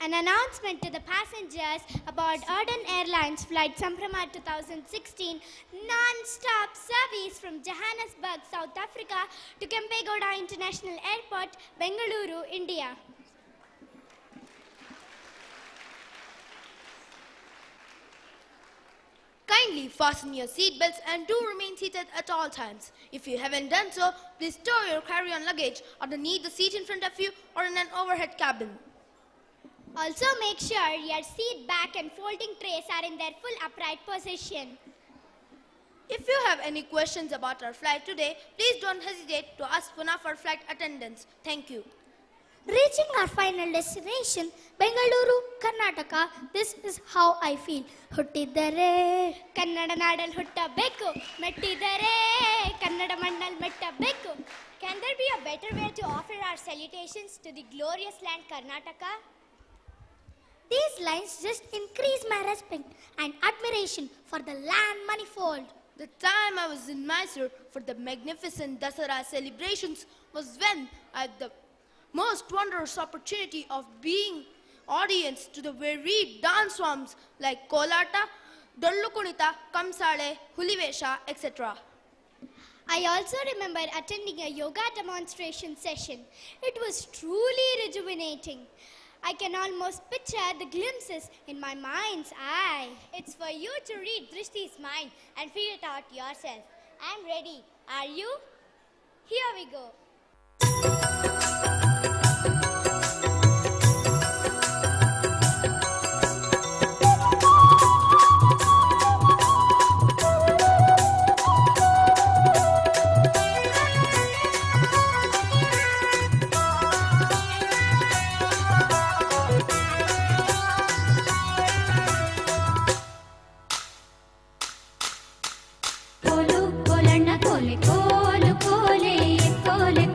An announcement to the passengers about Ardent Airlines flight Samprama 2016 non-stop service from Johannesburg, South Africa to Kempegowda International Airport, Bengaluru, India. Kindly fasten your seatbelts and do remain seated at all times. If you haven't done so, please store your carry-on luggage underneath the seat in front of you or in an overhead cabin. Also make sure your seat back and folding trays are in their full upright position. If you have any questions about our flight today, please don't hesitate to ask one of our flight attendants. Thank you. Reaching our final destination, Bengaluru, Karnataka, this is how I feel. Huttidare, Kannada nadal huttabeku. Mettidare, Kannada mandal mettabeku. Can there be a better way to offer our salutations to the glorious land Karnataka? These lines just increase my respect and admiration for the land manifold. The time I was in Mysore for the magnificent Dasara celebrations was when I had the most wondrous opportunity of being audience to the varied dance forms like Kolata, Dollu Kunita, Kamsale, Hulivesha, etc. I also remember attending a yoga demonstration session. It was truly rejuvenating. I can almost picture the glimpses in my mind's eye. It's for you to read Drishti's mind and figure it out yourself. I'm ready. Are you? Here we go. ಕೋಲು ಕೋಲಣ್ಣ ಕೋಲೆ ಕೋಲು ಕೋಲೆ ಕೋಲೆ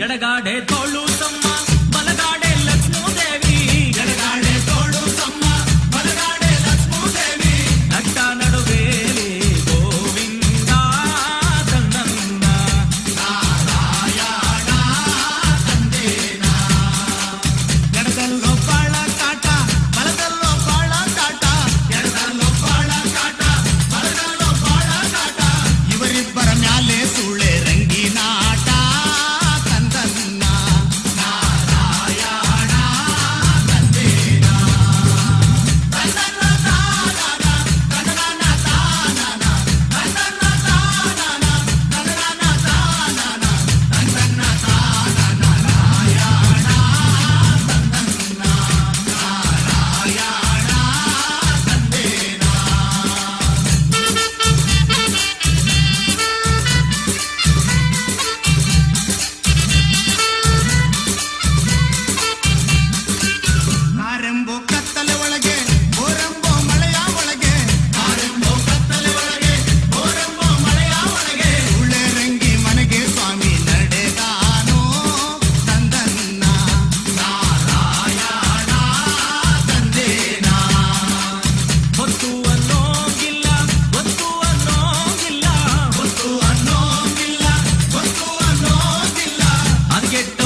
ಎಡಗಾಡೆ ತೋಳು ಸಮ್ಮ ಬಲಗಾಡೆ ಲಕ್ಷ್ಮೀದೇವಿ ಎಡಗಾಡೆ ತೋಳು ಸಮ್ಮ ಬಲಗಾಡೆ ಲಕ್ಷ್ಮೀದೇವಿ ನಟ್ಟ ನಡುವೇಲಿ ಗೋವಿಂದ ತಂದನ್ನ ನಾರಾಯಣ ತಂದೇನ ಎಡದಲ್ಲೋ ಬಾಳ ಕಾಟ ಬಲದಲ್ಲೋ ಬಾಳ ಕಾಟ ಎಡದಲ್ಲೋ ಬಾಳ ಕಾಟ ಬಲದಲ್ಲೋ ಬಾಳ ಕಾಟ ಇವರಿಬ್ಬರ ಮ್ಯಾಲೆ ಸುಳೆ ರಂಗಿನಾಟ get